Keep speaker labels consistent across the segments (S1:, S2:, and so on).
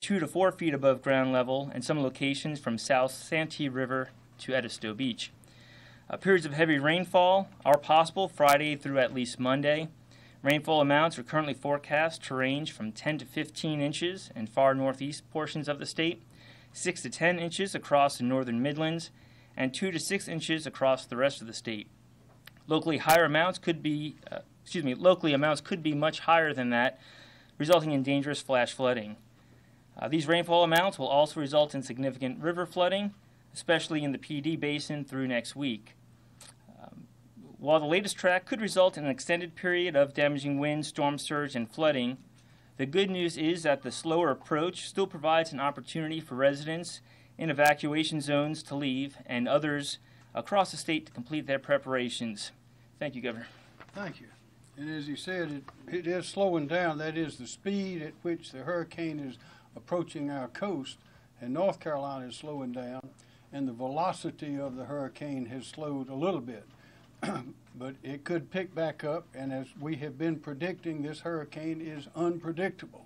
S1: 2 to 4 feet above ground level in some locations from South Santee River to Edisto Beach. Periods of heavy rainfall are possible Friday through at least Monday. Rainfall amounts are currently forecast to range from 10 to 15 inches in far northeast portions of the state, 6 to 10 inches across the northern Midlands, and 2 to 6 inches across the rest of the state. Locally amounts could be much higher than that, resulting in dangerous flash flooding. These rainfall amounts will also result in significant river flooding, especially in the PD Basin through next week. While the latest track could result in an extended period of damaging wind, storm surge, and flooding, the good news is that the slower approach still provides an opportunity for residents in evacuation zones to leave and others across the state to complete their preparations. Thank you, Governor.
S2: Thank you. And as you said, it is slowing down. That is the speed at which the hurricane is approaching our coast, and North Carolina is slowing down, and the velocity of the hurricane has slowed a little bit. But it could pick back up, and as we have been predicting, this hurricane is unpredictable.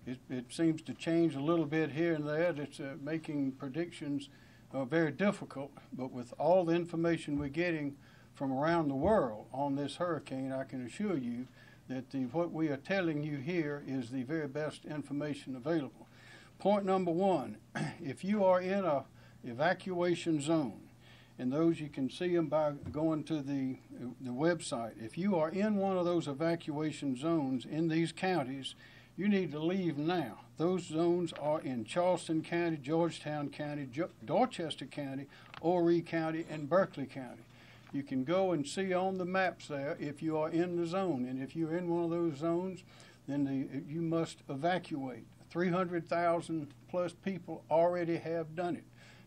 S2: It seems to change a little bit here and there. It's making predictions very difficult, but with all the information we're getting from around the world on this hurricane, I can assure you that what we are telling you here is the very best information available. Point number one, if you are in a evacuation zone, and those you can see them by going to the website. If you are in one of those evacuation zones in these counties, you need to leave now. Those zones are in Charleston County, Georgetown County, Dorchester County, Horry County, and Berkeley County. You can go and see on the maps there if you are in the zone, and if you're in one of those zones, then you must evacuate. 300,000 plus people already have done it.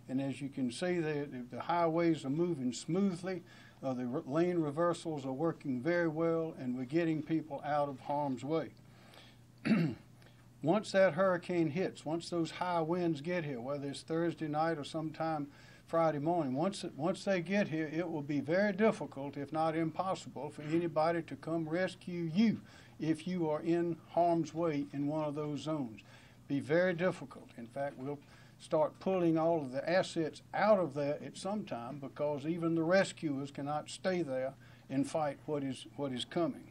S2: And as you can see, the highways are moving smoothly. The lane reversals are working very well, and we're getting people out of harm's way. Once that hurricane hits, once those high winds get here, whether it's Thursday night or sometime Friday morning, once they get here, it will be very difficult, if not impossible, for anybody to come rescue you if you are in harm's way in one of those zones. Be very difficult. In fact, we'll start pulling all of the assets out of there at some time, because even the rescuers cannot stay there and fight what is coming.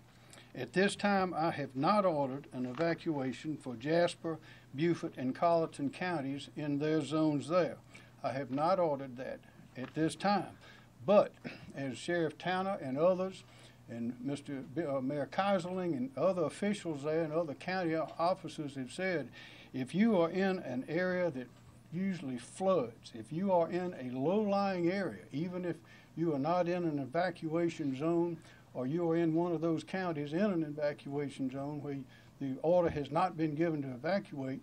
S2: At this time, I have not ordered an evacuation for Jasper, Beaufort, and Colleton counties in their zones there. I have not ordered that at this time. But as Sheriff Towner and others, and Mr. Mayor Kaiserling and other officials there and other county officers have said, if you are in an area that usually floods, if you are in a low-lying area, even if you are not in an evacuation zone, or you are in one of those counties in an evacuation zone where the order has not been given to evacuate,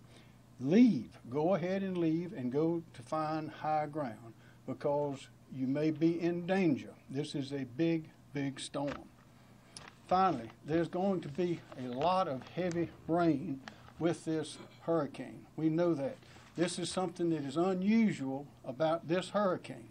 S2: leave. Go ahead and leave and go to find high ground, because you may be in danger. This is a big, big storm. Finally, there's going to be a lot of heavy rain with this hurricane. We know that. This is something that is unusual about this hurricane.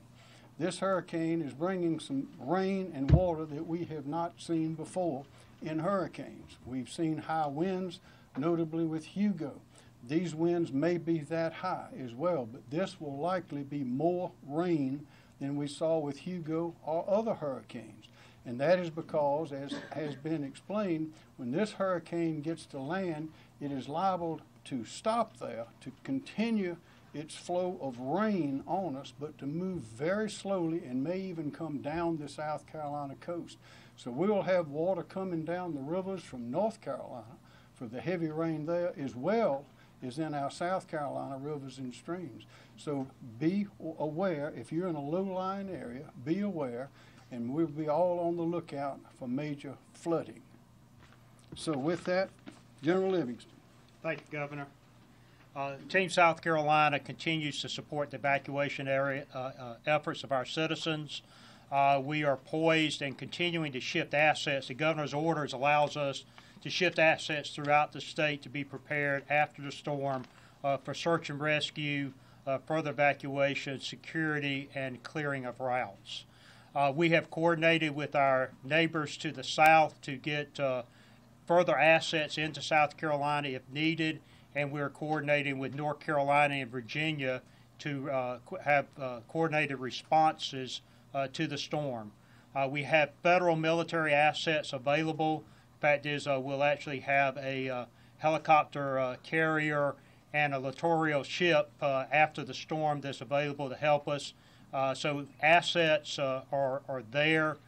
S2: This hurricane is bringing some rain and water that we have not seen before in hurricanes. We've seen high winds, notably with Hugo. These winds may be that high as well, but this will likely be more rain than we saw with Hugo or other hurricanes. And that is because, as has been explained, when this hurricane gets to land, it is liable to stop there, to continue its flow of rain on us, but to move very slowly and may even come down the South Carolina coast. So we will have water coming down the rivers from North Carolina for the heavy rain there, as well as in our South Carolina rivers and streams. So be aware, if you're in a low-lying area, be aware, and we'll be all on the lookout for major flooding. So with that, General Livingston.
S3: Thank you, Governor. Team South Carolina continues to support the evacuation efforts of our citizens. We are poised and continuing to shift assets. The governor's orders allows us to shift assets throughout the state to be prepared after the storm for search and rescue, further evacuation, security, and clearing of routes. We have coordinated with our neighbors to the south to get further assets into South Carolina if needed, and we're coordinating with North Carolina and Virginia to have coordinated responses to the storm. We have federal military assets available. Fact is, we'll actually have a helicopter carrier and a littoral ship after the storm that's available to help us. So assets are there,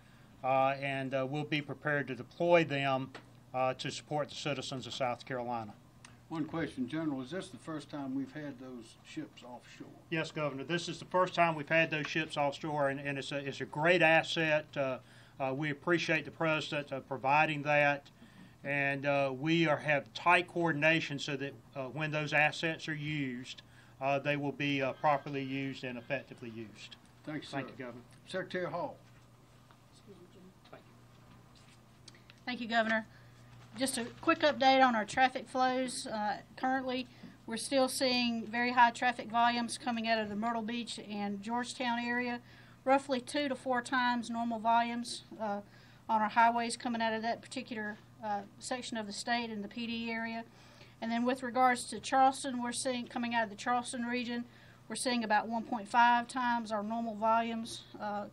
S3: and we'll be prepared to deploy them to support the citizens of South Carolina.
S2: One question, General, is this the first time we've had those ships offshore?
S3: Yes, Governor. This is the first time we've had those ships offshore, and it's a great asset. We appreciate the President providing that, and we have tight coordination so that when those assets are used, they will be properly used and effectively used.
S2: Thank you, sir.
S3: Thank you, Governor.
S2: Secretary Hall.
S4: Thank you, Governor. Just a quick update on our traffic flows. Currently, we're still seeing very high traffic volumes coming out of the Myrtle Beach and Georgetown area, roughly 2 to 4 times normal volumes on our highways coming out of that particular section of the state in the PD area. And then with regards to Charleston, we're seeing coming out of the Charleston region, we're seeing about 1.5 times our normal volumes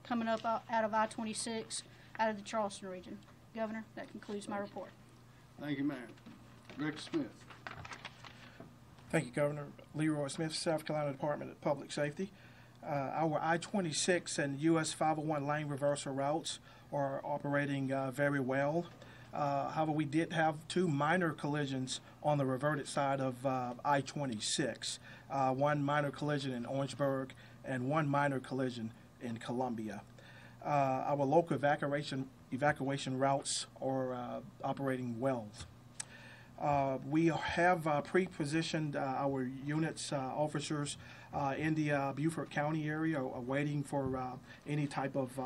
S4: coming up out of I-26 out of the Charleston region. Governor, that concludes my report.
S2: Thank you, ma'am. Director Smith.
S5: Thank you, Governor. Leroy Smith, South Carolina Department of Public Safety. Our I-26 and US 501 lane reversal routes are operating very well. However, we did have 2 minor collisions on the reverted side of I-26. 1 minor collision in Orangeburg and 1 minor collision in Columbia. Our local evacuation routes are operating well. We have pre-positioned our units, officers in the Beaufort County area, waiting for any type of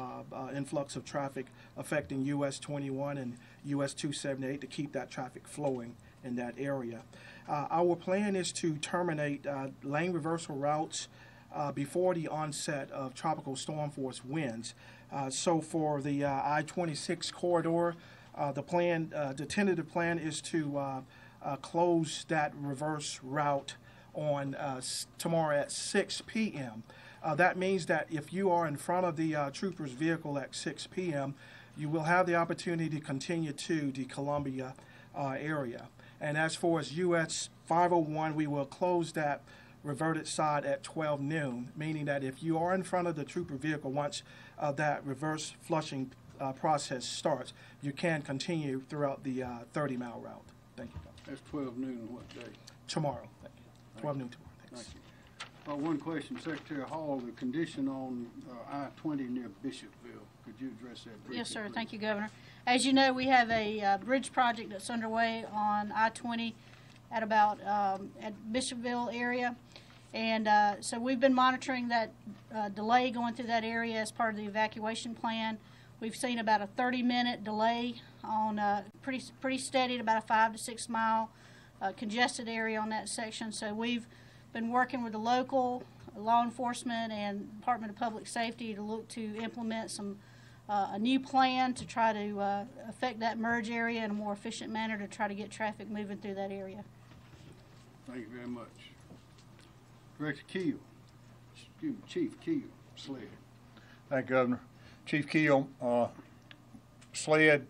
S5: influx of traffic affecting US 21 and US 278 to keep that traffic flowing in that area. Our plan is to terminate lane reversal routes before the onset of tropical storm force winds. So for the I-26 corridor, the tentative plan is to close that reverse route on tomorrow at 6 p.m. That means that if you are in front of the trooper's vehicle at 6 p.m., you will have the opportunity to continue to the Columbia area. And as far as US 501, we will close that reverted side at 12 noon, meaning that if you are in front of the trooper vehicle once that reverse flushing process starts, you can continue throughout the 30-mile route. Thank you.
S2: That's 12 noon what day?
S5: Tomorrow. Thank you. 12 noon tomorrow. Thanks.
S2: Thank you. One question, Secretary Hall, the condition on I-20 near Bishopville. Could you address that briefly?
S4: Yes, sir.
S2: Please?
S4: Thank you, Governor. As you know, we have a bridge project that's underway on I-20 at about at Bishopville area. And so we've been monitoring that delay going through that area as part of the evacuation plan. We've seen about a 30-minute delay on pretty steady at about a 5 to 6 mile congested area on that section. So we've been working with the local law enforcement and Department of Public Safety to look to implement a new plan to try to affect that merge area in a more efficient manner to try to get traffic moving through that area.
S2: Thank you very much. Director Keel, Chief Keel, SLED.
S6: Thank you, Governor. Chief Keel, SLED,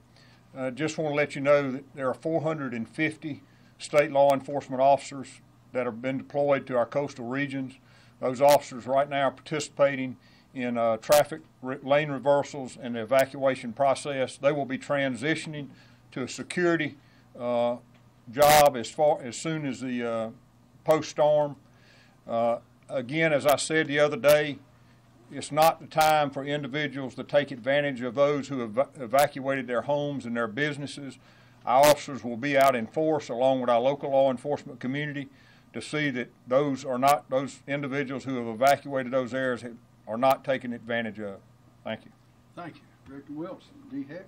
S6: just want to let you know that there are 450 state law enforcement officers that have been deployed to our coastal regions. Those officers right now are participating in traffic lane reversals and the evacuation process. They will be transitioning to a security job as soon as the post-storm. Again, as I said the other day, it's not the time for individuals to take advantage of those who have evacuated their homes and their businesses. Our officers will be out in force along with our local law enforcement community to see that those individuals who have evacuated those areas are not taken advantage of. Thank you.
S2: Thank you. Director Wilson, D. Hicks.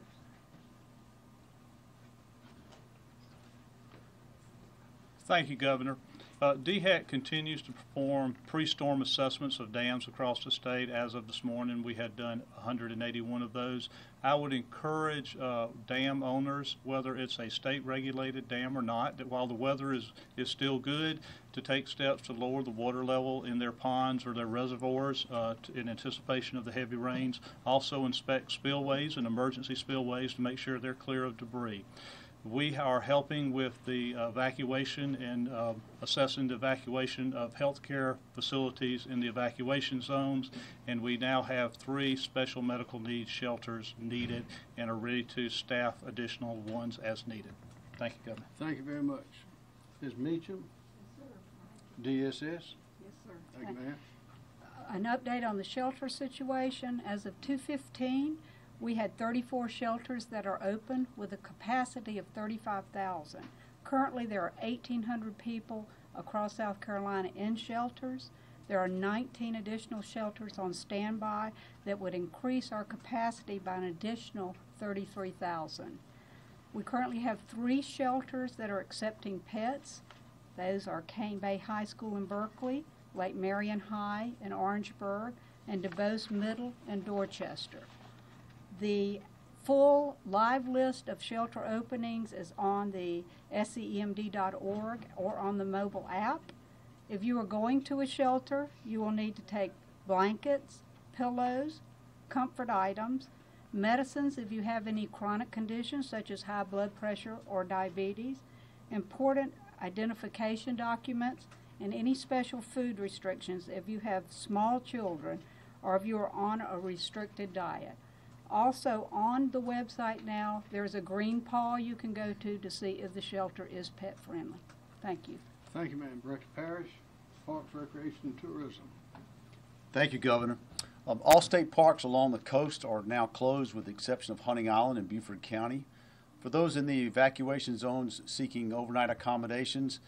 S7: Thank you, Governor. DHEC continues to perform pre-storm assessments of dams across the state. As of this morning, we had done 181 of those. I would encourage dam owners, whether it's a state-regulated dam or not, that while the weather is still good, to take steps to lower the water level in their ponds or their reservoirs in anticipation of the heavy rains. Also inspect spillways and emergency spillways to make sure they're clear of debris. We are helping with the evacuation and assessing the evacuation of healthcare facilities in the evacuation zones, and we now have 3 special medical needs shelters needed and are ready to staff additional ones as needed. Thank you, Governor.
S2: Thank you very much. Ms. Meacham? DSS?
S8: Yes, sir.
S2: Thank you, ma'am.
S8: An update on the shelter situation. As of 2:15, we had 34 shelters that are open with a capacity of 35,000. Currently, there are 1,800 people across South Carolina in shelters. There are 19 additional shelters on standby that would increase our capacity by an additional 33,000. We currently have 3 shelters that are accepting pets. Those are Cane Bay High School in Berkeley, Lake Marion High in Orangeburg, and DuBose Middle in Dorchester. The full live list of shelter openings is on the SEMD.org or on the mobile app. If you are going to a shelter, you will need to take blankets, pillows, comfort items, medicines if you have any chronic conditions such as high blood pressure or diabetes, important identification documents, and any special food restrictions if you have small children or if you are on a restricted diet. Also on the website now, there's a green paw you can go to see if the shelter is pet friendly. Thank you.
S2: Thank you, ma'am. Director Parrish, Parks, Recreation, and Tourism.
S9: Thank you, Governor. All state parks along the coast are now closed with the exception of Hunting Island in Beaufort County. For those in the evacuation zones seeking overnight accommodations,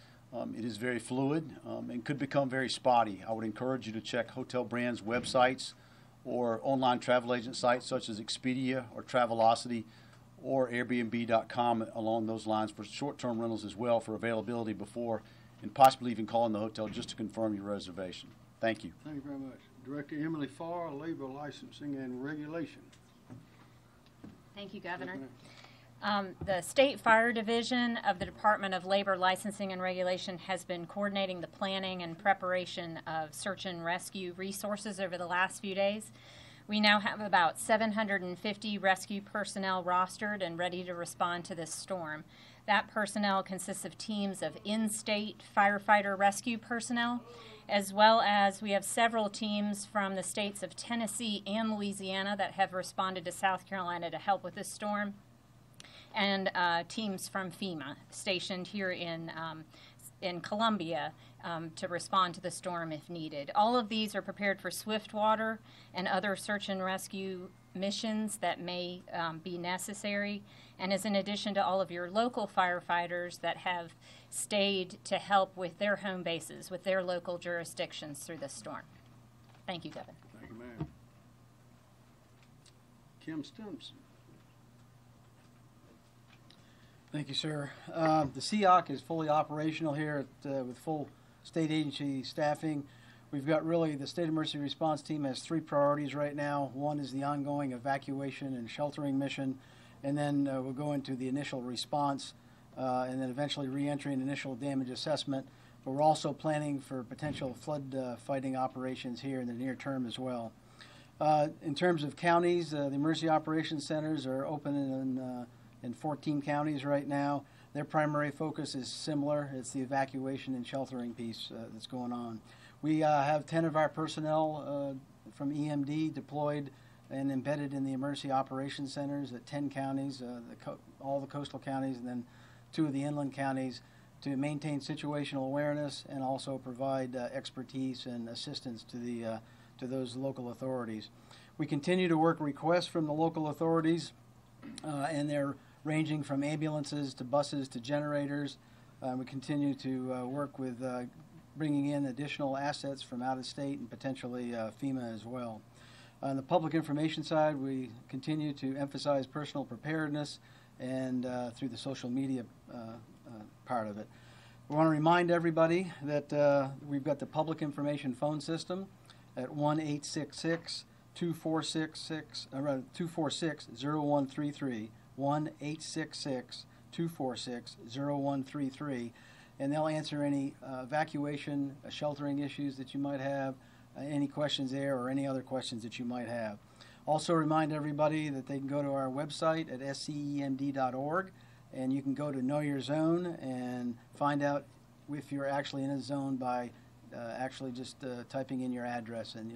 S9: it is very fluid and could become very spotty. I would encourage you to check Hotel Brand's websites or online travel agent sites such as Expedia or Travelocity or Airbnb.com along those lines for short-term rentals as well for availability before and possibly even calling the hotel just to confirm your reservation. Thank you.
S2: Thank you very much. Director Emily Farr, Labor Licensing and Regulation.
S10: Thank you, Governor. The State Fire Division of the Department of Labor Licensing and Regulation has been coordinating the planning and preparation of search and rescue resources over the last few days. We now have about 750 rescue personnel rostered and ready to respond to this storm. That personnel consists of teams of in-state firefighter rescue personnel, as well as we have several teams from the states of Tennessee and Louisiana that have responded to South Carolina to help with this storm, and teams from FEMA stationed here in Columbia to respond to the storm if needed. All of these are prepared for swift water and other search and rescue missions that may be necessary, and is in addition to all of your local firefighters that have stayed to help with their home bases, with their local jurisdictions through this storm. Thank you, Governor.
S2: Thank you, ma'am. Kim Stimson.
S11: Thank you, sir. The SEOC is fully operational here with full state agency staffing. We've got really, the State Emergency Response Team has 3 priorities right now. One is the ongoing evacuation and sheltering mission, and then we'll go into the initial response, and then eventually re-entry and initial damage assessment. But we're also planning for potential flood fighting operations here in the near term as well. In terms of counties, the emergency operations centers are open in 14 counties right now. Their primary focus is similar. It's the evacuation and sheltering piece that's going on. We have 10 of our personnel from EMD deployed and embedded in the emergency operations centers at 10 counties, all the coastal counties, and then 2 of the inland counties to maintain situational awareness and also provide expertise and assistance to those local authorities. We continue to work requests from the local authorities, and they're ranging from ambulances to buses to generators. We continue to work with bringing in additional assets from out of state and potentially FEMA as well. On the public information side, we continue to emphasize personal preparedness and through the social media part of it. We want to remind everybody that we've got the public information phone system at 1-866-246-0133, 1-866-246-0133, and they'll answer any evacuation, sheltering issues that you might have, any questions there, or any other questions that you might have. Also remind everybody that they can go to our website at scemd.org, and you can go to Know Your Zone and find out if you're actually in a zone by actually just typing in your address, and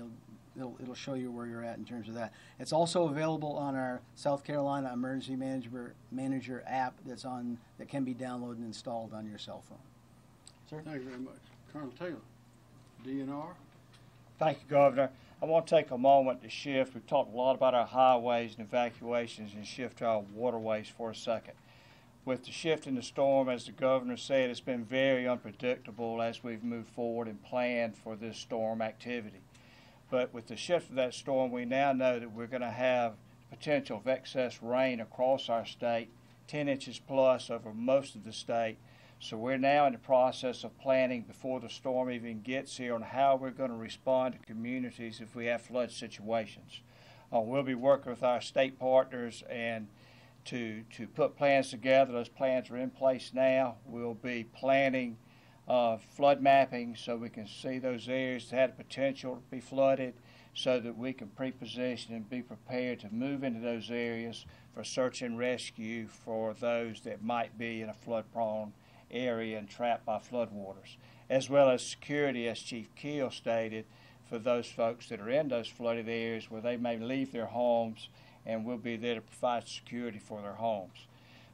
S11: it'll show you where you're at in terms of that. It's also available on our South Carolina Emergency Manager app that can be downloaded and installed on your cell phone. Sir?
S2: Thank you very much. Colonel Taylor, DNR.
S12: Thank you, Governor. I want to take a moment to shift. We've talked a lot about our highways and evacuations, and shift to our waterways for a second. With the shift in the storm, as the Governor said, it's been very unpredictable as we've moved forward and planned for this storm activity. But with the shift of that storm, we now know that we're going to have potential of excess rain across our state, 10 inches plus over most of the state. So we're now in the process of planning before the storm even gets here on how we're going to respond to communities if we have flood situations. We'll be working with our state partners and to put plans together. Those plans are in place now. We'll be planning flood mapping so we can see those areas that had the potential to be flooded, so that we can pre-position and be prepared to move into those areas for search and rescue for those that might be in a flood-prone area and trapped by floodwaters, as well as security, as Chief Keel stated, for those folks that are in those flooded areas where they may leave their homes, and we'll be there to provide security for their homes.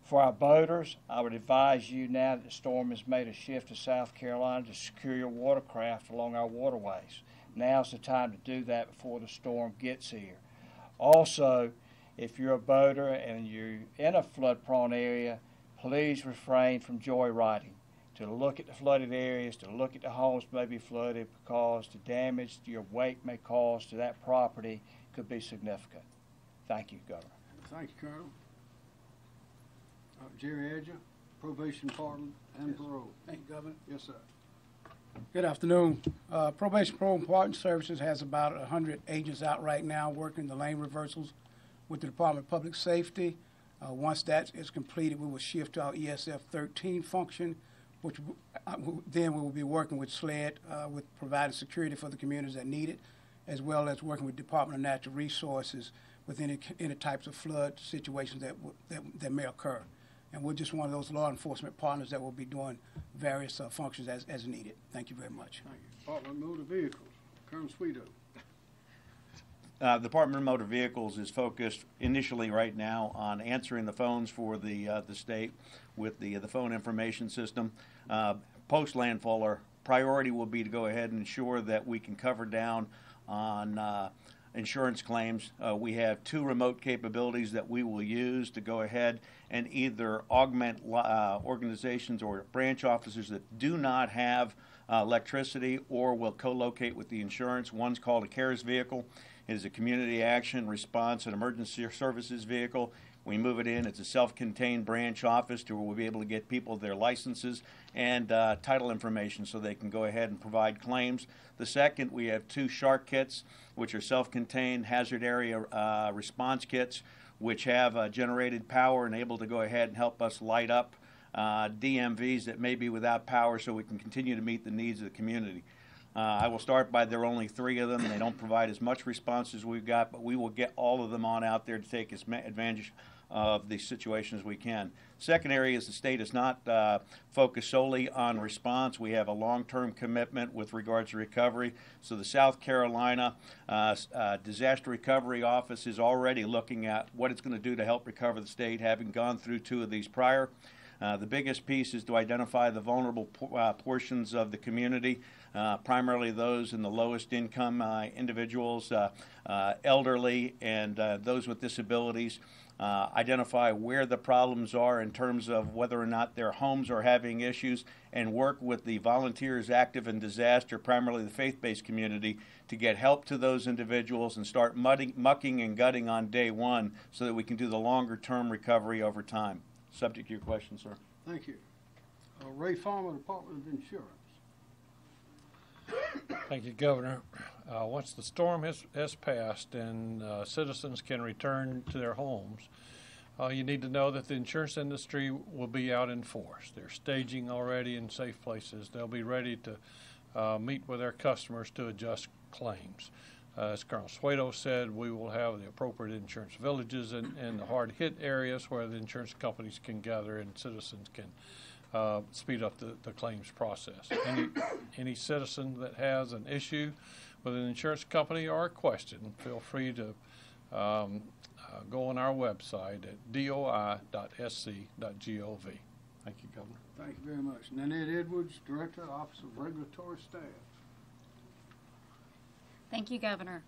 S12: For our boaters, I would advise you now that the storm has made a shift to South Carolina to secure your watercraft along our waterways. Now's the time to do that before the storm gets here. Also, if you're a boater and you're in a flood-prone area, please refrain from joyriding. To look at the flooded areas, to look at the homes may be flooded, because the damage your wake may cause to that property could be significant. Thank you, Governor.
S2: Thank you, Colonel. Jerry Edger, Probation Department and Parole.
S13: Thank you, Governor.
S2: Yes, sir.
S13: Good afternoon. Probation Parole and Partner Services has about 100 agents out right now working the lane reversals with the Department of Public Safety. Once that is completed, we will shift to our ESF 13 function, which then we will be working with SLED with providing security for the communities that need it, as well as working with Department of Natural Resources with any types of flood situations that may occur. And we're just one of those law enforcement partners that will be doing various functions as needed. Thank you very much.
S2: Thank you. Department of Motor Vehicles, Colonel Sweeto.
S9: The Department of Motor Vehicles is focused initially right now on answering the phones for the state with the phone information system. Post landfall, our priority will be to go ahead and ensure that we can cover down on insurance claims. We have 2 remote capabilities that we will use to go ahead and either augment organizations or branch officers that do not have electricity or will co-locate with the insurance. One's called a CARES vehicle. It is a community action response and emergency services vehicle. We move it in. It's a self-contained branch office to where we'll be able to get people their licenses and title information so they can go ahead and provide claims. The second, we have 2 shark kits, which are self-contained hazard area response kits, which have generated power and able to go ahead and help us light up DMVs that may be without power, so we can continue to meet the needs of the community. I will start by there are only 3 of them. They don't provide as much response as we've got, but we will get all of them on out there to take as advantage of the situation as we can. Second area is the state is not focused solely on response. We have a long-term commitment with regards to recovery. So the South Carolina Disaster Recovery Office is already looking at what it's going to do to help recover the state, having gone through 2 of these prior. The biggest piece is to identify the vulnerable portions of the community, primarily those in the lowest income individuals, elderly, and those with disabilities. Identify where the problems are in terms of whether or not their homes are having issues, and work with the volunteers active in disaster, primarily the faith-based community, to get help to those individuals and start mucking and gutting on day one so that we can do the longer-term recovery over time. Subject to your question, sir.
S2: Thank you. Ray Farmer, Department of Insurance.
S14: Thank you, Governor. Once the storm has passed and citizens can return to their homes, you need to know that the insurance industry will be out in force. They're staging already in safe places. They'll be ready to meet with their customers to adjust claims. As Colonel Suedo said, we will have the appropriate insurance villages in the hard-hit areas where the insurance companies can gather and citizens can speed up the claims process. Any citizen that has an issue with an insurance company or a question, feel free to go on our website at doi.sc.gov. Thank you, Governor.
S2: Thank you very much. Nanette Edwards, Director, Office of Regulatory Staff.
S15: Thank you, Governor.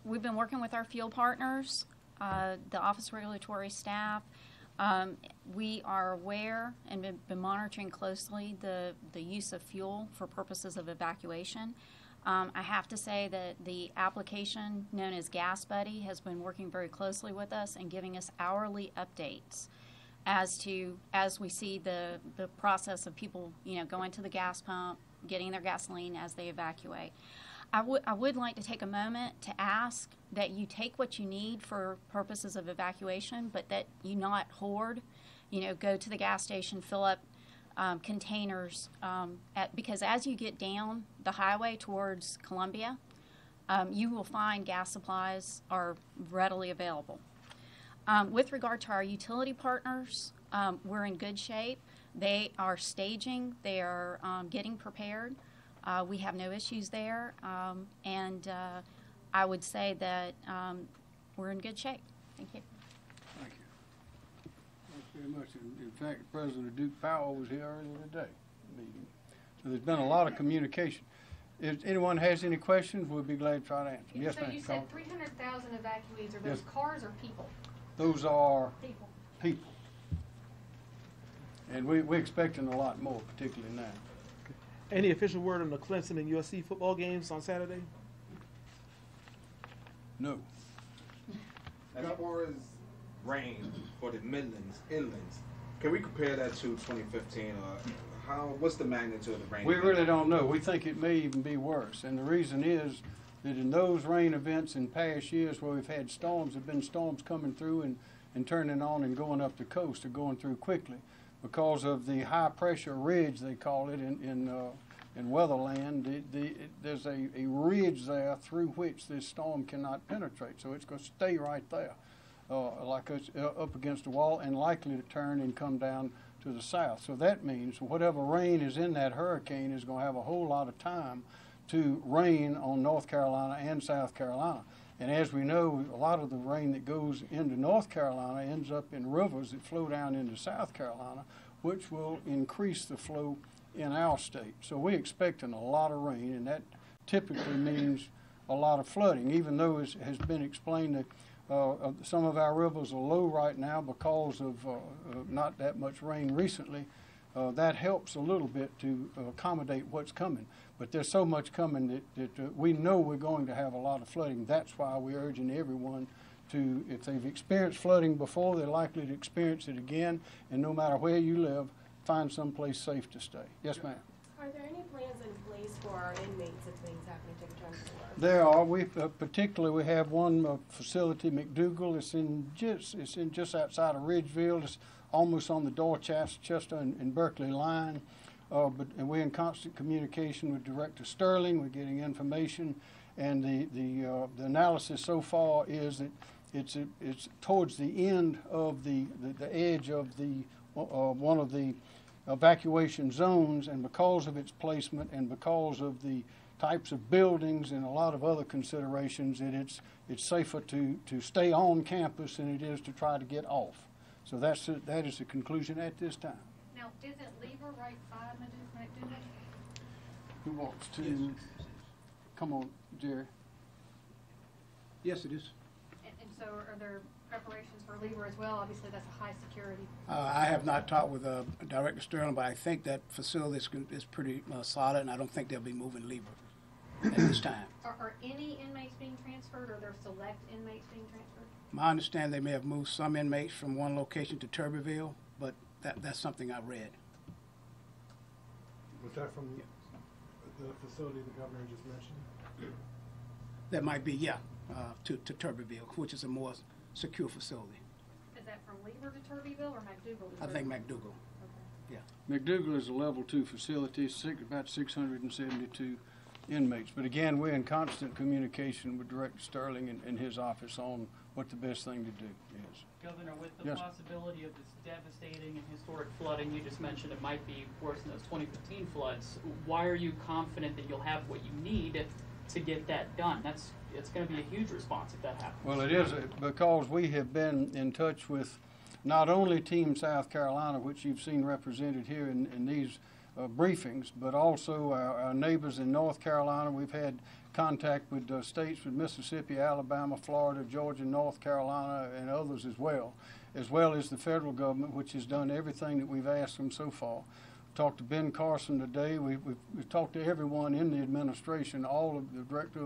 S15: We've been working with our field partners, the Office of Regulatory Staff. We are aware and been monitoring closely the use of fuel for purposes of evacuation. I have to say that the application known as Gas Buddy has been working very closely with us and giving us hourly updates as we see the process of people, going to the gas pump, getting their gasoline as they evacuate. I would like to take a moment to ask that you take what you need for purposes of evacuation, but that you not hoard. Go to the gas station, fill up containers, because as you get down the highway towards Columbia, you will find gas supplies are readily available. With regard to our utility partners, we're in good shape. They are staging. They are getting prepared. We have no issues there, and I would say that we're in good shape. Thank you.
S2: Thank you. Thanks very much. In fact, President Duke Powell was here earlier today, meeting. So there's been a lot of communication. If anyone has any questions, we'll be glad to try to answer. Yes, ma'am.
S16: So you said 300,000 evacuees. Are those cars or people?
S2: Those are
S16: people.
S2: People. And we're expecting a lot more, particularly now.
S17: Any official word on the Clemson and USC football games on Saturday?
S2: No.
S18: As far as rain for the Midlands, inlands, can we compare that to 2015? What's the magnitude of the rain?
S2: We really don't know. We think it may even be worse. And the reason is that in those rain events in past years where we've had storms, have been storms coming through and turning on and going up the coast or going through quickly. Because of the high pressure ridge, they call it in weatherland, there's a ridge there through which this storm cannot penetrate. So it's going to stay right there, like it's up against the wall, and likely to turn and come down to the south. So that means whatever rain is in that hurricane is going to have a whole lot of time to rain on North Carolina and South Carolina. And as we know, a lot of the rain that goes into North Carolina ends up in rivers that flow down into South Carolina, which will increase the flow in our state. So we're expecting a lot of rain, and that typically means a lot of flooding, even though it has been explained that some of our rivers are low right now because of not that much rain recently. That helps a little bit to accommodate what's coming. But there's so much coming that we know we're going to have a lot of flooding. That's why we're urging everyone to, if they've experienced flooding before, they're likely to experience it again. And no matter where you live, find someplace safe to stay. Yes, ma'am.
S16: Are there any plans in place for our inmates if things happen to return to work?
S2: There are. Particularly we have one facility, McDougal. It's in just outside of Ridgeville. It's almost on the Dorchester and Berkeley line. And we're in constant communication with Director Sterling. We're getting information, and the analysis so far is that it's towards the end of the edge of the one of the evacuation zones, and because of its placement and because of the types of buildings and a lot of other considerations, it's safer to stay on campus than it is to try to get off. So that is the conclusion at this time.
S16: Now, isn't Lever right by McDougal?
S2: Who wants to? Come on, Jerry.
S13: Yes, it is.
S16: And so are there preparations for Lever as well? Obviously, that's a high security.
S13: I have not talked with Director Sterling, but I think that facility is pretty solid, and I don't think they'll be moving Lever at this time.
S16: Are any inmates being transferred, or are there select inmates being transferred?
S13: My understanding, they may have moved some inmates from one location to Turbeville, but that's something I read.
S17: Was that from the facility the governor just mentioned?
S13: That might be, yeah, to Turbeville, which is a more secure facility.
S16: Is that from Lever to Turbeville or McDougal to
S13: I think
S16: Turbeville?
S13: McDougal. Yeah.
S2: McDougal is a level 2 facility, about 672 inmates. But again, we're in constant communication with Director Sterling and his office on what the best thing to do is.
S19: Governor, with the
S2: Yes.
S19: possibility of this devastating and historic flooding, you just mentioned it might be worse than those 2015 floods. Why are you confident that you'll have what you need to get that done? It's going to be a huge response if that happens.
S2: Well, it is because we have been in touch with not only Team South Carolina, which you've seen represented here in these briefings, but also our neighbors in North Carolina. We've had contact with states with Mississippi, Alabama, Florida, Georgia, North Carolina, and others as well as the federal government, which has done everything that we've asked them so far. Talked to Ben Carson today. We've talked to everyone in the administration, all of the Director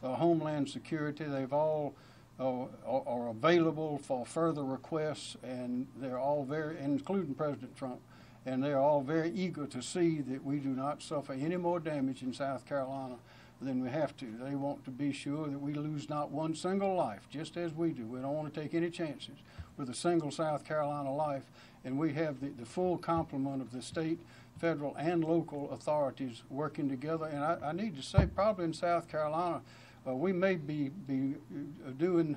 S2: of Homeland Security. They've all are available for further requests, and they're all very, including President Trump, and they're all very eager to see that we do not suffer any more damage in South Carolina than we have to. They want to be sure that we lose not one single life, just as we do. We don't want to take any chances with a single South Carolina life, and we have the full complement of the state, federal, and local authorities working together. And I need to say, probably in South Carolina, we may be doing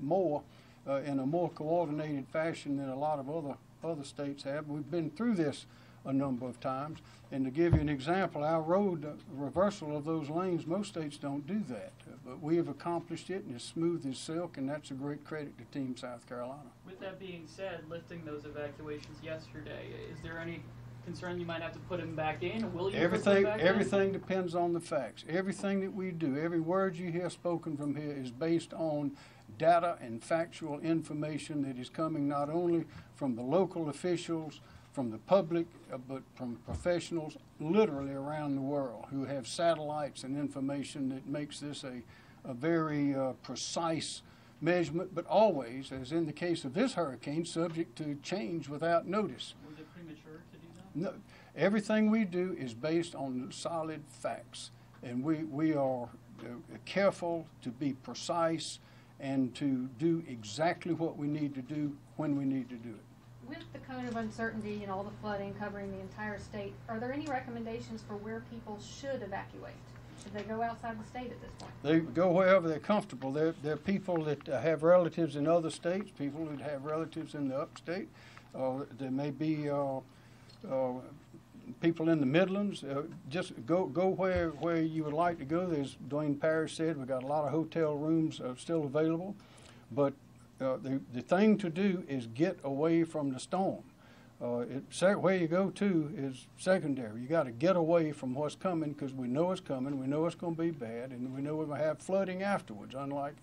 S2: more in a more coordinated fashion than a lot of other states have. We've been through this a number of times. And to give you an example, our road reversal of those lanes, most states don't do that. But we have accomplished it, and it's smooth as silk, and that's a great credit to Team South Carolina.
S19: With that being said, lifting those evacuations yesterday, is there any concern you might have to put them back in? Will you put them back in?
S2: Everything depends on the facts. Everything that we do, every word you hear spoken from here is based on data and factual information that is coming not only from the local officials, from the public, but from professionals literally around the world who have satellites and information that makes this a very precise measurement, but always, as in the case of this hurricane, subject to change without notice.
S19: Was it premature to do that?
S2: No, everything we do is based on solid facts, and we are careful to be precise and to do exactly what we need to do when we need to do it.
S16: With the cone of uncertainty and all the flooding covering the entire state, are there any recommendations for where people should evacuate? Should they go outside the state at this point?
S2: They go wherever they're comfortable. There are people that have relatives in other states, people that have relatives in the upstate. There may be people in the Midlands. Just go where you would like to go. As Dwayne Parrish said, we've got a lot of hotel rooms still available. But the thing to do is get away from the storm. Where you go to is secondary. You got to get away from what's coming, because we know it's coming. We know it's going to be bad, and we know we're going to have flooding afterwards. Unlike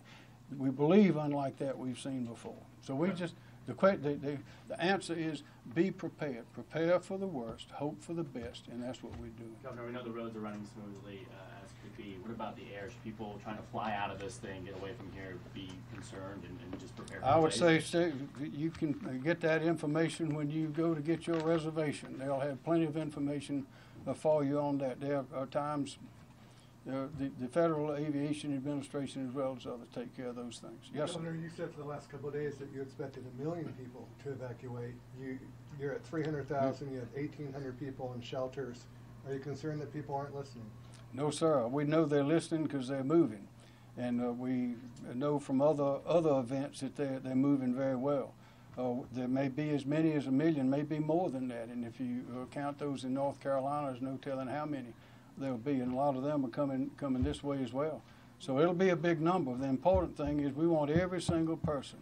S2: that we've seen before. So we just the answer is be prepared. Prepare for the worst, hope for the best, and that's what we do.
S20: Governor, we know the roads are running smoothly as could be. What about the air? Should people trying to fly out of this thing, get away from here, be concerned and just prepare for
S2: I would say you can get that information when you go to get your reservation. They'll have plenty of information for you on that. There are times the Federal Aviation Administration as well as others take care of those things. Yes, sir.
S17: Governor, you said for the last couple of days that you expected 1 million people to evacuate. You're at 300,000. You had 1,800 people in shelters. Are you concerned that people aren't listening?
S2: No, sir. We know they're listening because they're moving, and we know from other events that they're moving very well. There may be as many as 1 million, maybe more than that, and if you count those in North Carolina, there's no telling how many there'll be, and a lot of them are coming this way as well. So it'll be a big number. The important thing is we want every single person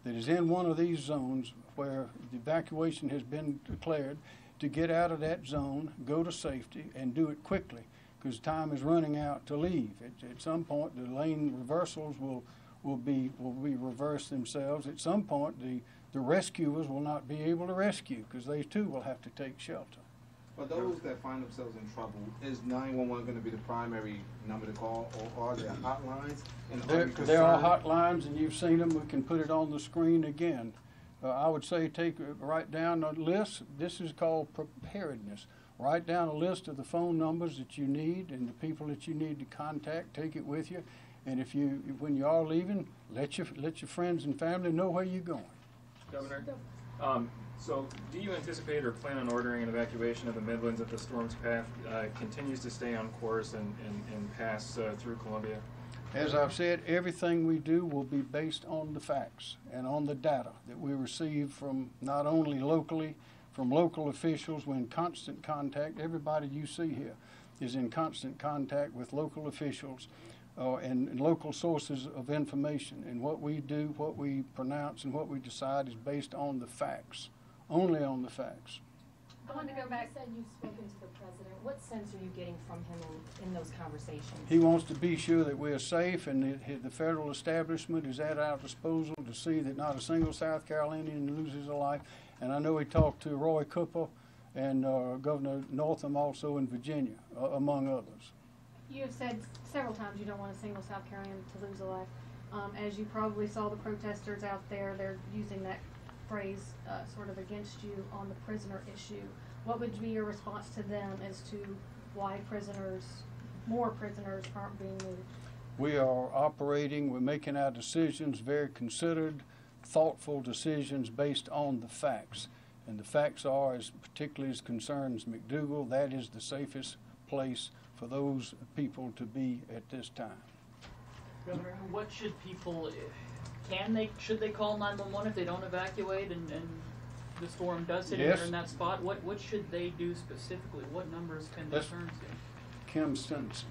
S2: that is in one of these zones where the evacuation has been declared to get out of that zone, go to safety, and do it quickly, because time is running out to leave. At some point, the lane reversals will be reversed themselves. At some point, the rescuers will not be able to rescue, because they too will have to take shelter.
S18: For those that find themselves in trouble, is 911 going to be the primary number to call, or are there hotlines? And
S2: there are hotlines, and you've seen them. We can put it on the screen again. I would say write down a list. This is called preparedness. Write down a list of the phone numbers that you need and the people that you need to contact. Take it with you. And when you are leaving, let your friends and family know where you're going.
S21: Governor, so do you anticipate or plan on ordering an evacuation of the Midlands if the storm's path continues to stay on course and pass through Columbia?
S2: As I've said, everything we do will be based on the facts and on the data that we receive from not only locally, from local officials. We're in constant contact. Everybody you see here is in constant contact with local officials and local sources of information. And what we do, what we pronounce, and what we decide is based on the facts, only on the facts.
S16: I want to go back.
S22: You said you've spoken to the president. What sense are you getting from him in those conversations?
S2: He wants to be sure that we're safe and that the federal establishment is at our disposal to see that not a single South Carolinian loses a life. And I know he talked to Roy Cooper and Governor Northam also in Virginia, among others.
S16: You have said several times you don't want a single South Carolinian to lose a life. As you probably saw the protesters out there, they're using that phrase sort of against you on the prisoner issue. What would be your response to them as to why more prisoners aren't being moved?
S2: We are operating, we're making our decisions, very considered, thoughtful decisions based on the facts. And the facts are, particularly as concerns McDougal, that is the safest place for those people to be at this time.
S19: Governor, what should people, should they call 911 if they don't evacuate and the storm does hit
S2: Yes.
S19: in that spot? What should they do specifically? What numbers can they turn to?
S2: Kim Stinson.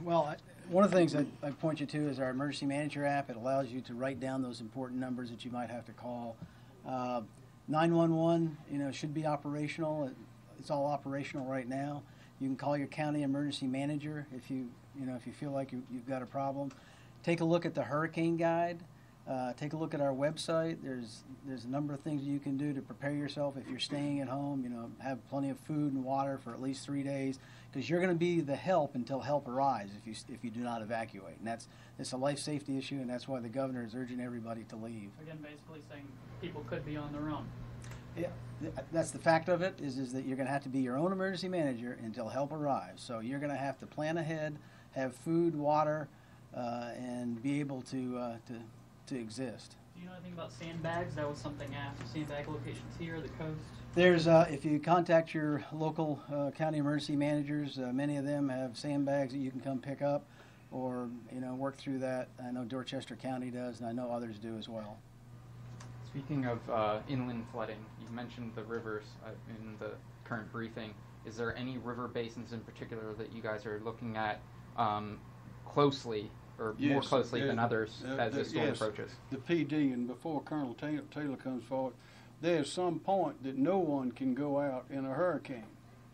S11: Well, one of the things I point you to is our emergency manager app. It allows you to write down those important numbers that you might have to call. 911, should be operational. It's all operational right now. You can call your county emergency manager if you feel like you've got a problem. Take a look at the hurricane guide. Take a look at our website. There's a number of things you can do to prepare yourself if you're staying at home. Have plenty of food and water for at least 3 days, because you're going to be the help until help arrives if you do not evacuate. And it's a life safety issue, and that's why the governor is urging everybody to leave.
S19: Again, basically saying people could be on their own.
S11: Yeah, that's the fact of it, is that you're going to have to be your own emergency manager until help arrives. So you're going to have to plan ahead, have food, water, and be able to exist.
S19: Do you know anything about sandbags? That was something asked. Sandbag locations here, the coast?
S11: There's, if you contact your local county emergency managers, many of them have sandbags that you can come pick up or, work through that. I know Dorchester County does, and I know others do as well.
S23: Speaking of inland flooding, you mentioned the rivers in the current briefing. Is there any river basins in particular that you guys are looking at closely, or more closely than others as the storm approaches?
S2: The PD, and before Colonel Taylor comes forward, there's some point that no one can go out in a hurricane.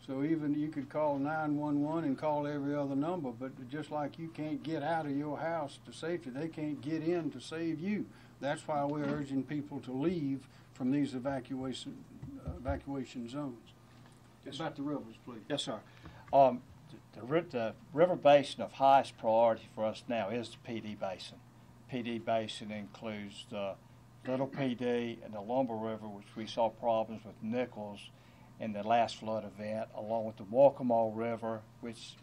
S2: So even you could call 911 and call every other number, but just like you can't get out of your house to safety, they can't get in to save you. That's why we're urging people to leave from these evacuation zones.
S12: Yes,
S2: About the rivers, please.
S12: Yes, sir. The river basin of highest priority for us now is the PD basin. PD basin includes the Little PD and the Lumber River, which we saw problems with Nichols in the last flood event, along with the Walkamaw River, which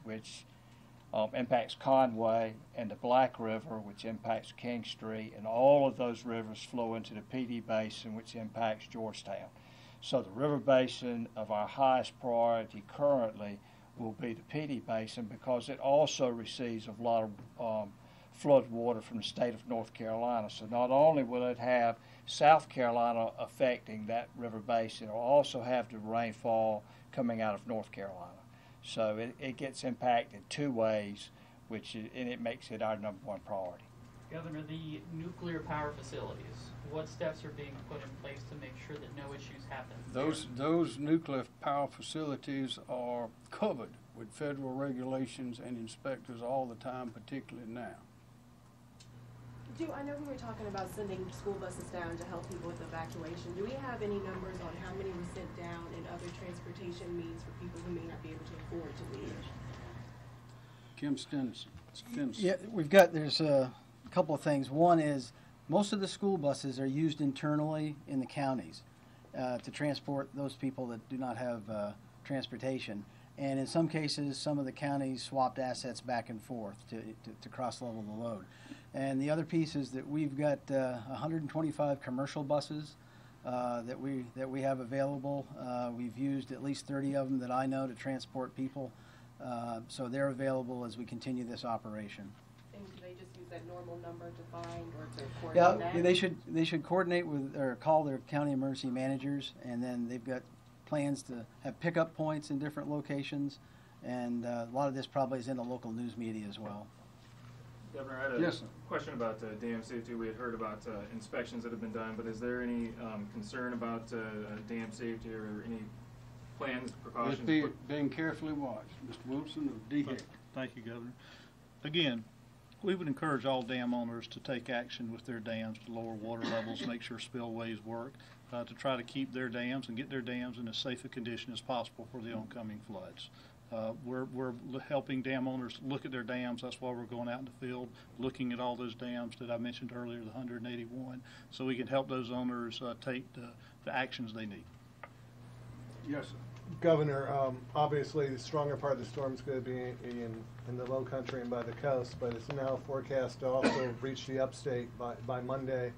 S12: impacts Conway, and the Black River, which impacts King Street, and all of those rivers flow into the PD basin, which impacts Georgetown. So the river basin of our highest priority currently will be the PD basin, because it also receives a lot of flood water from the state of North Carolina. So not only will it have South Carolina affecting that river basin, it will also have the rainfall coming out of North Carolina. So it gets impacted two ways, and it makes it our #1 priority.
S19: Governor, the nuclear power facilities, what steps are being put in place to make sure that no issues happen?
S2: Those nuclear power facilities are covered with federal regulations and inspectors all the time, particularly now.
S22: I know we were talking about sending school buses down to help people with evacuation. Do we have any numbers on how many were sent down and other transportation means for people who may not be able to afford to leave?
S2: Kim Stinson.
S11: Yeah, there's a couple of things. One is most of the school buses are used internally in the counties. to transport those people that do not have transportation. And in some cases, some of the counties swapped assets back and forth to cross-level the load. And the other piece is that we've got 125 commercial buses that we have available. We've used at least 30 of them that I know to transport people. So they're available as we continue this operation.
S22: And do they just use that normal number to find or to coordinate
S11: Yeah,
S22: that?
S11: they should coordinate with or call their county emergency managers, and then they've got plans to have pickup points in different locations, and a lot of this probably is in the local news media as well.
S21: Governor, I had a question about dam safety. We had heard about inspections that have been done, but is there any concern about dam safety or any plans, precautions?
S2: It's being carefully watched. Mr. Wilson of DHEC.
S7: Thank you, Governor. Again, we would encourage all dam owners to take action with their dams to lower water levels, make sure spillways work, to try to keep their dams and get their dams in as safe a condition as possible for the oncoming floods. We're helping dam owners look at their dams. That's why we're going out in the field, looking at all those dams that I mentioned earlier, the 181, so we can help those owners take the actions they need.
S2: Yes, sir.
S17: Governor, obviously the stronger part of the storm is going to be in the low country and by the coast, but it's now forecast to also reach the upstate by Monday.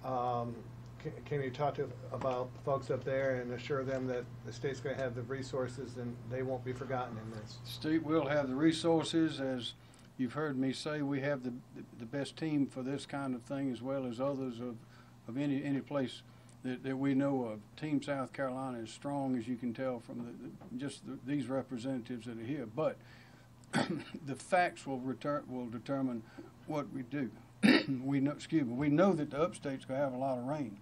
S17: Can you talk about folks up there and assure them that the state's going to have the resources and they won't be forgotten in this?
S2: State will have the resources. As you've heard me say, we have the best team for this kind of thing, as well as others of any place that we know of. Team South Carolina is strong, as you can tell from these representatives that are here. But the facts will determine what we do. We know that the upstate's going to have a lot of rain.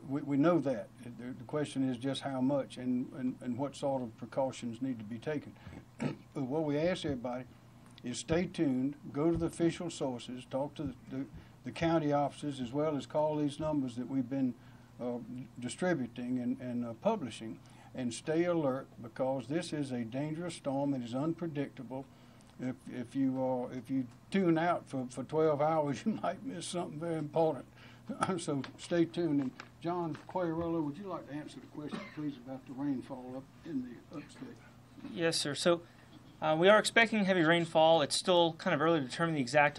S2: We know that. The question is just how much and what sort of precautions need to be taken. But what we ask everybody is stay tuned, go to the official sources, talk to the county offices, as well as call these numbers that we've been distributing and publishing, and stay alert, because this is a dangerous storm. It is unpredictable. If you tune out for 12 hours, you might miss something very important. So stay tuned. And John Quagliarella, would you like to answer the question, please, about the rainfall up in the upstate?
S1: Yes, sir. So we are expecting heavy rainfall. It's still kind of early to determine the exact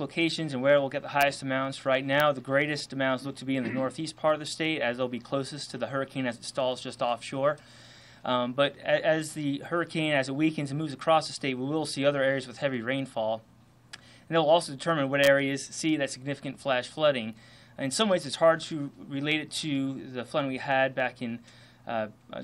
S1: locations and where we'll get the highest amounts. Right now, the greatest amounts look to be in the northeast part of the state, as they'll be closest to the hurricane as it stalls just offshore. But as the hurricane, as it weakens and moves across the state, we will see other areas with heavy rainfall. And they'll also determine what areas see that significant flash flooding. In some ways, it's hard to relate it to the flooding we had back in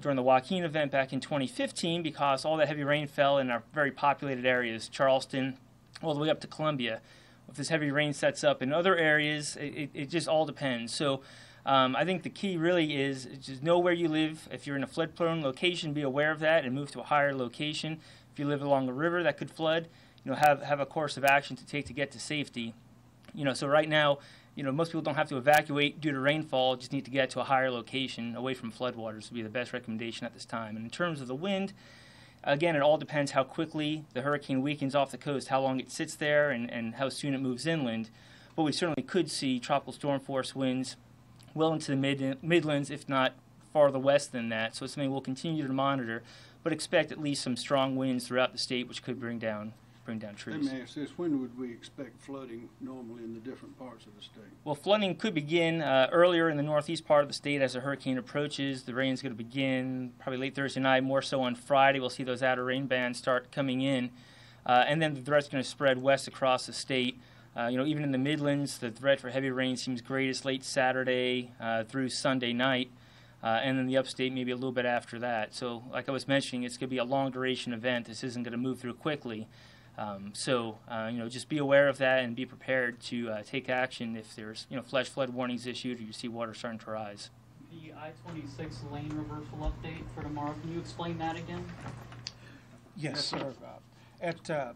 S1: during the Joaquin event back in 2015, because all that heavy rain fell in our very populated areas, Charleston, all the way up to Columbia. If this heavy rain sets up in other areas, it just all depends. So I think the key really is just know where you live. If you're in a flood-prone location, be aware of that and move to a higher location. If you live along a river that could flood, have a course of action to take to get to safety. So right now, most people don't have to evacuate due to rainfall, just need to get to a higher location away from floodwaters would be the best recommendation at this time. And in terms of the wind, again, it all depends how quickly the hurricane weakens off the coast, how long it sits there, and how soon it moves inland. But we certainly could see tropical storm force winds well into the Midlands, if not farther west than that. So it's something we'll continue to monitor, but expect at least some strong winds throughout the state, which could bring down trees.
S2: Let me ask this: when would we expect flooding normally in the different parts of the state?
S1: Well, flooding could begin earlier in the northeast part of the state as the hurricane approaches. The rain's going to begin probably late Thursday night, more so on Friday. We'll see those outer rain bands start coming in, and then the threat's going to spread west across the state. Even in the Midlands, the threat for heavy rain seems greatest late Saturday through Sunday night, and then the upstate maybe a little bit after that. So, like I was mentioning, it's going to be a long-duration event. This isn't going to move through quickly. Just be aware of that and be prepared to take action if there's, flash flood warnings issued or you see water starting to rise.
S19: The I-26 lane reversal update for tomorrow, can you explain that again?
S3: Yes, sir. At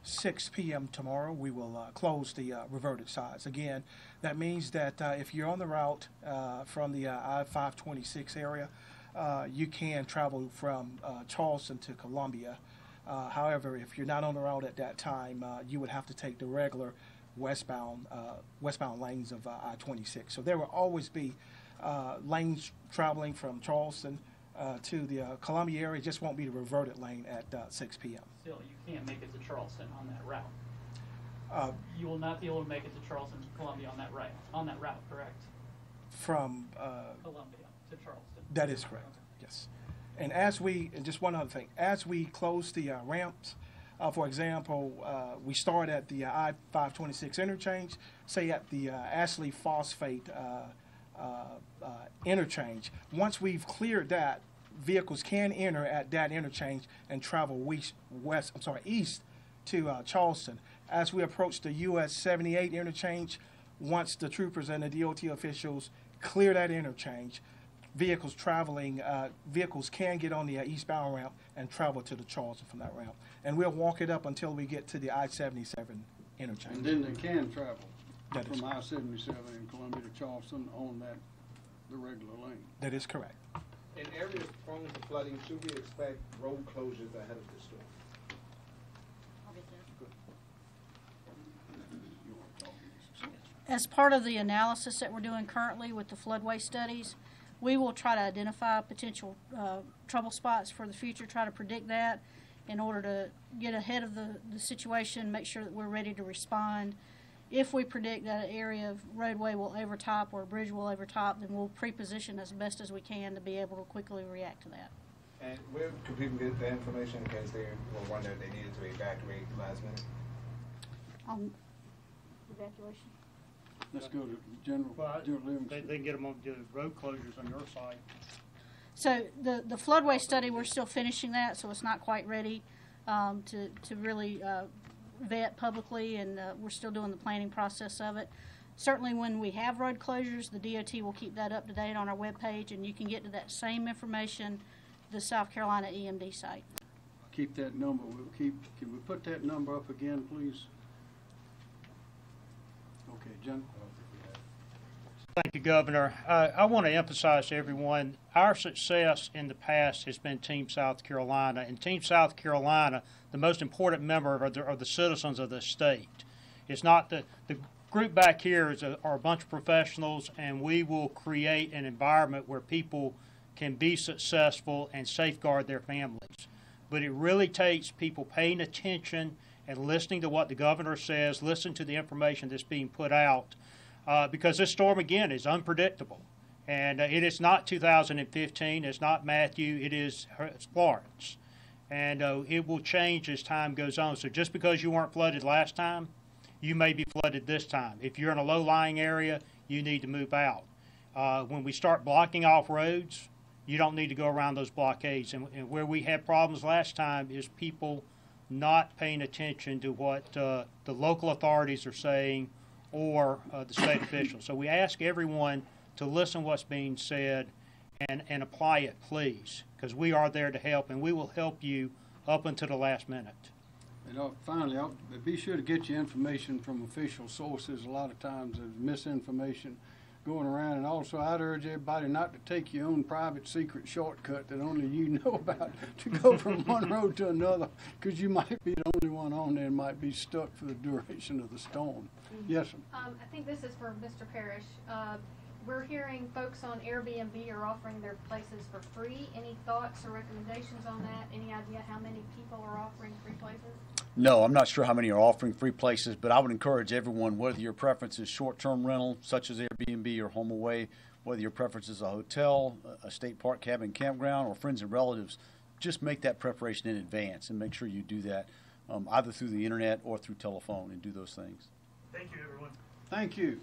S3: 6 p.m. tomorrow, we will close the reverted sides. Again, that means that if you're on the route from the I-526 area, you can travel from Charleston to Columbia. However, if you're not on the route at that time, you would have to take the regular westbound lanes of I-26. So there will always be lanes traveling from Charleston to the Columbia area. It just won't be the reverted lane at 6 p.m.
S19: Still, you can't make it to Charleston on that route. You will not be able to make it to Charleston, Columbia on that route, correct?
S3: From
S19: Columbia to Charleston.
S3: That is correct. Yes. And just one other thing, as we close the ramps, for example, we start at the I-526 interchange, say at the Ashley Phosphate interchange. Once we've cleared that, vehicles can enter at that interchange and travel east to Charleston. As we approach the US 78 interchange, once the troopers and the DOT officials clear that interchange, vehicles can get on the eastbound ramp and travel to the Charleston from that ramp. And we'll walk it up until we get to the I-77 interchange.
S2: And then they can travel
S3: That is
S2: from I-77 in Columbia to Charleston on the regular lane.
S3: That is correct.
S18: In areas prone to flooding, should we expect road closures ahead of the storm?
S4: As part of the analysis that we're doing currently with the floodway studies, we will try to identify potential trouble spots for the future, try to predict that in order to get ahead of the situation, make sure that we're ready to respond. If we predict that an area of roadway will overtop or a bridge will overtop, then we'll pre-position as best as we can to be able to quickly react to that.
S18: And where could people get the information in case they were wondering if they needed to evacuate last minute?
S8: Evacuation.
S2: Let's go to General Livingston.
S5: They can get them on the road closures on your side.
S4: So the floodway study, we're still finishing that, so it's not quite ready to really vet publicly, and we're still doing the planning process of it. Certainly when we have road closures, the DOT will keep that up to date on our webpage, and you can get to that same information the South Carolina EMD site.
S2: Keep that number. Can we put that number up again, please? Okay, General.
S5: Thank you, Governor. I want to emphasize to everyone, our success in the past has been Team South Carolina. And Team South Carolina, the most important member are the citizens of the state. It's not the group back here are a bunch of professionals, and we will create an environment where people can be successful and safeguard their families. But it really takes people paying attention and listening to what the governor says, listen to the information that's being put out. Because this storm, again, is unpredictable. And it is not 2015, it's not Matthew, it's Florence. And it will change as time goes on. So just because you weren't flooded last time, you may be flooded this time. If you're in a low-lying area, you need to move out. When we start blocking off roads, you don't need to go around those blockades. And where we had problems last time is people not paying attention to what the local authorities are saying or the state officials. So we ask everyone to listen to what's being said and apply it, please, because we are there to help, and we will help you up until the last minute.
S2: And finally, be sure to get your information from official sources. A lot of times there's misinformation going around, and also I'd urge everybody not to take your own private secret shortcut that only you know about to go from one road to another, because you might be the only one on there and might be stuck for the duration of the storm. Yes, sir.
S16: I think this is for Mr. Parrish. We're hearing folks on Airbnb are offering their places for free. Any thoughts or recommendations on that? Any idea how many people are offering free places?
S9: No, I'm not sure how many are offering free places, but I would encourage everyone, whether your preference is short-term rental, such as Airbnb or Home Away, whether your preference is a hotel, a state park, cabin, campground, or friends and relatives, just make that preparation in advance and make sure you do that either through the internet or through telephone and do those things.
S5: Thank you, everyone.
S2: Thank you.